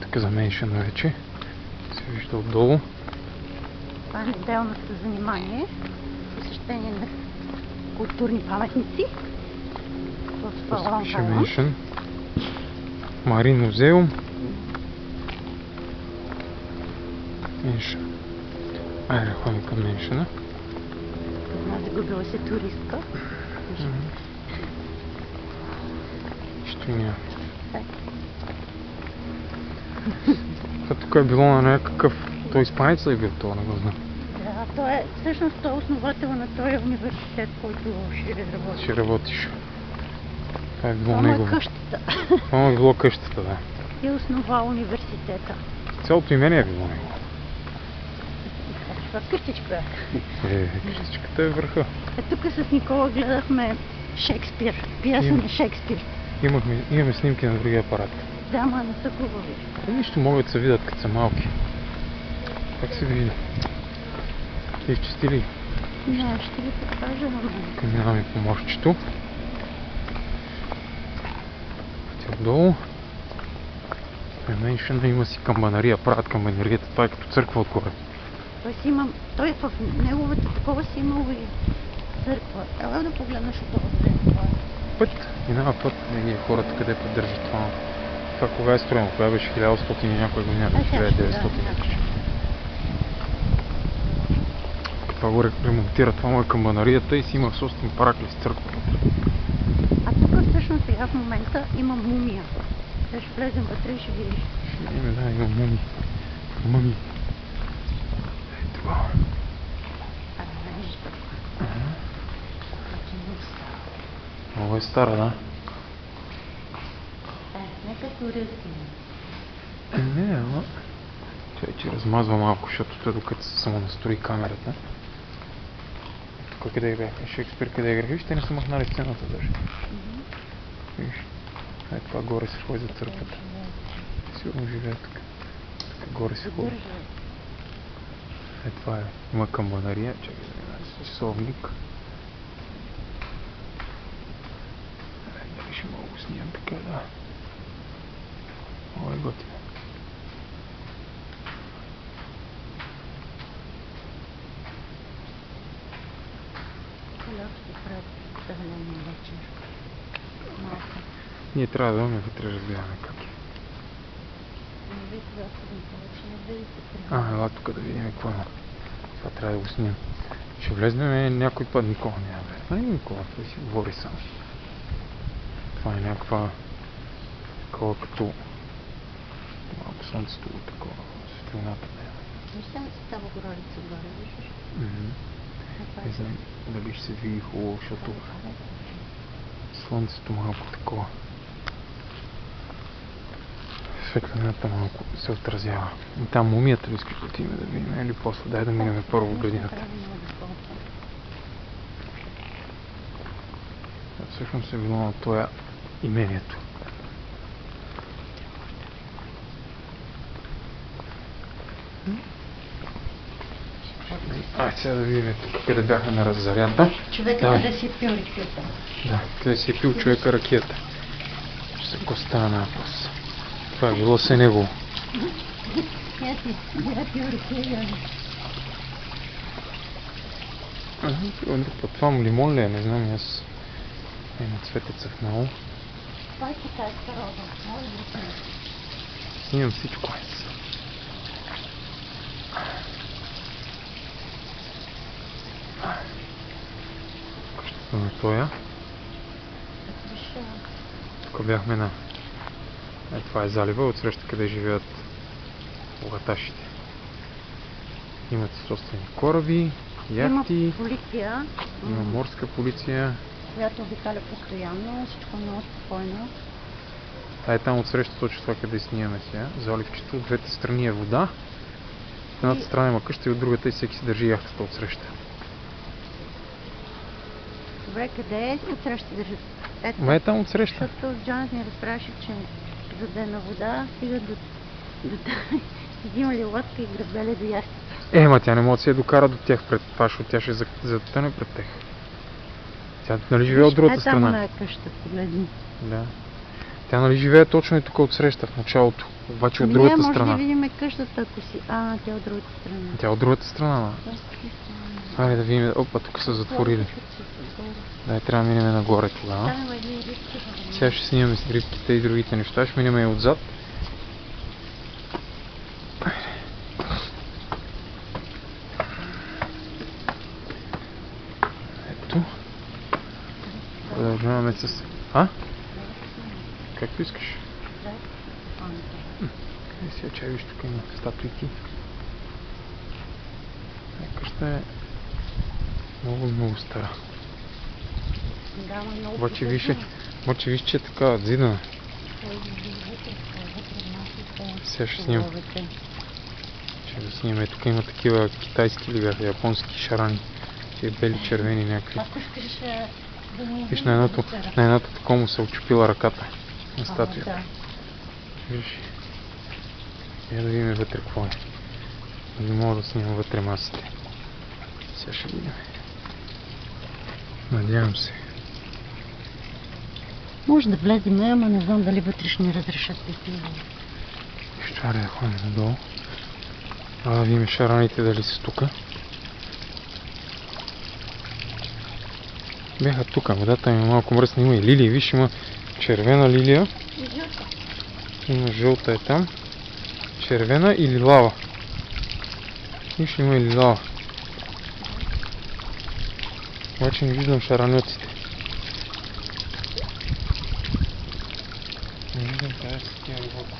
тук за меншен вече. Се вижда отдолу. Това е неделното занимание. Посещение на културни паметници. В Лонг Пише Айланд. меншен. Марин музеум. Меншен. Айде, ходим към меншена. Една загубила се туристка. Нищо няма. Това тук е било на някакъв... Той испанец ли е бил това, не го знам. Да, той е всъщност той е основател на този университет, който ще работи. Ще работиш. Това е било Това е негово. къщата. Това е било къщата, да. И основа университета. Цялото име не е било негово. Това къщичка е. Къщичката е върха. Тук с Никола гледахме Шекспир. Пиеса на Шекспир. Имаме снимки на другия апарат. Да, ма не са хубави. Нищо могат да се видят, като са малки. Как се види? Ти изчистили? Не, ще ви покажа. Минаваме по мостчето. Пътя отдолу. Меншена има си камбанария, правят камбанарията. Това е като църква отгоре. Той в неговата такова си имало и църква. Трябва да погледнеш от това време. Път. Минава път. Ние хората къде поддържат това. Това кога е строено? Кога беше 1100 и някоя година? 1900. Това го ремонтира. Това е камбанарията и си има собствен параклис църква. А тук всъщност сега в момента има мумия. Ще влезем вътре и ще видиш. Да, има муми. Муми. Ето това. Много е стара, да? Нека туристи. Не, ама... Чай, че размазва малко, защото той докато се самонастрои камерата. Тук къде бяха? Шекспир къде играха? Вижте, не са махнали сцената даже. Виж. Ай, това горе се ходи за църквата. Сигурно живее тук. Тук горе се ходи. Е, това е. Има камбанария. Чакай да видим. Часовник. Дали ще мога го снимам така, да. Много е готино. Ние трябва да имаме вътре, разгледаме как е. Ела тук да видим какво има. Това трябва да го снимем. Ще влезнем някой път, Никола няма влезе. Това не е Никола, той си говори само. Това е някаква такова като малко слънцето, такова светлината. Виж там си става горолица горе, виждаш? Не знам дали ще се види хубаво, защото слънцето малко такова. Светлината малко се отразява. И там мумията ли искаш да отидем да видим или после? Дай да минем първо в градината. Всъщност е било на това имението. Ай, сега да видим тук къде бяхме на раззарядна. Човека къде си пил ракията. Да, къде си пил човека ракията. Ще се го стана въпрос. Това е било се негово. Това му лимон ли е? Не знам, аз има цветеца в много. Това е китайска роза. Снимам всичко. Къщата на тоя. Тук бяхме на... това е залива, отсреща къде живеят богаташите. Имат собствени кораби, яхти. Има полиция. Има морска полиция. Която обикаля постоянно, всичко много спокойно. Е там отсреща точно това къде снимаме сега. Заливчето, от двете страни е вода. В едната страна има къща и от другата и всеки си държи яхтата отсреща. Добре, къде е отсреща държат? Ма е там отсреща. Защото Джонът ми разправяше, че за да е на вода стига до взимали лодка и грабели до яхтата. Ма тя не може да се я докара до тях пред това, защото тя ще затъне пред тях. Тя нали живее от другата страна. Там е къща, погледни. Да. Тя нали живее точно и тук отсреща в началото, обаче от другата може страна. да видим къщата, ако си... тя е от другата страна. Тя е от другата страна. Айде да видим. Опа, тук са затворили. Дай, трябва да минем нагоре тогава. Там има едни рибки. Сега ще снимаме с рибките и другите неща. Ще минем и отзад. Ето. Продължаваме с... Както искаш. Сега чай, виж, тук има статуйки. Къща е много стара. Да, много Обаче виж, че е така зидана. Сега ще снимам. Ще да снимаме. Тук има такива китайски или бяха японски шарани. Тия бели, червени някакви. Ако искаш да ни... Виж, на едното такова му се очупила ръката на статуя. Виж. Я да видим вътре какво е. Не мога да снимам вътре масите. Сега ще видим. Надявам се. Може да влезем, ама не знам дали вътре ще ни разрешат да снимаме. Ще трябва да ходим надолу. Да видим шараните дали са тука. Бяха тука, водата ми е малко мръсна. Има и лилии, виж, има червена лилия. Има жълта е там. Червена и лилава. Виж, има и лилава. Обаче не виждам шараньоците. Не виждам къде са тия рибата.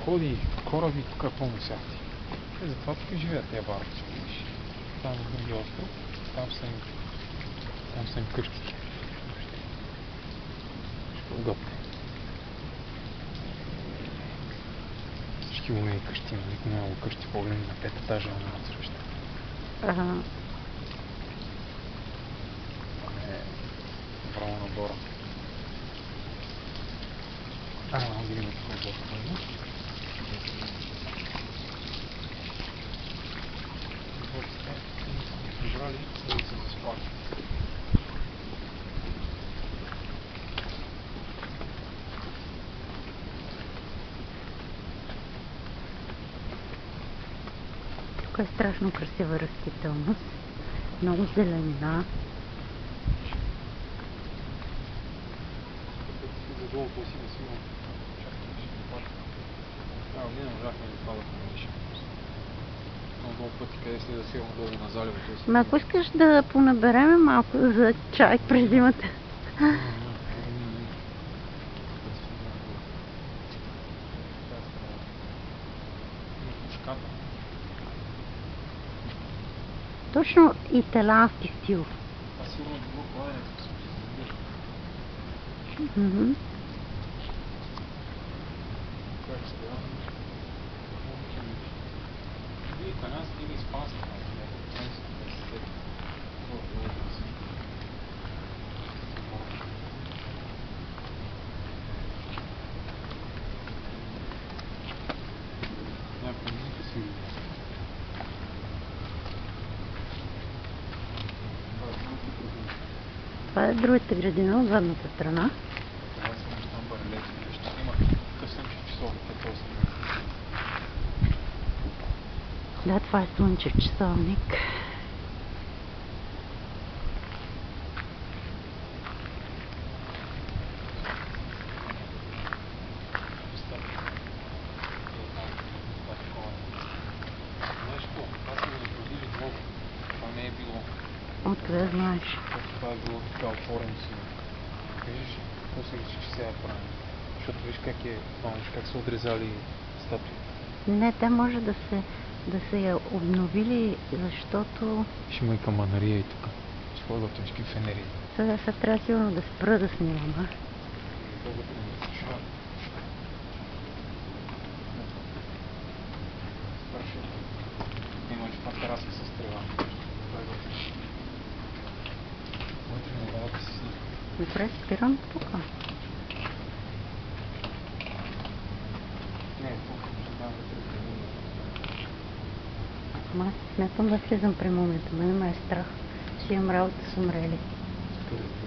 Ходи кораби тук е пълно сяхти. Затова тук живеят тези баровци. Там е други остров, там са им къщите. Ще е удобно. Всички умеи къщи, нали? Много къщи по-големи на 5 етажа на отсреща. Това е право набора. Много да видим тук отзад. Избрали да се заспали. Тук е страшно красива растителност. Много зеленина. Задолу си да сигурно. Ние не можахме да падахме на нищо. Много пъти, къде си да сигурно долу на залива. Ако искаш да понабереме малко за чай през зимата. Точно италиански стил. Сигурно било кладенето се как се дава? И италиански или испански. Това е другата градина от задната страна. Да, това е слънчев часовник. Откъде знаеш? Това е било така отворено си. Виждаш, после че сега правим. Защото виж как са отрезали статуи. Не, те може да се я обновили, защото... Ще има и каманария и тук. Ще ходят всички фенери. Сега се трябва сигурно да спра да снимам, а? Има това тераса с трева. Добре, спирам тук. Ма, смятам да влизам при мумията. Мене ме е страх. Си имам работа с умрели. Разбира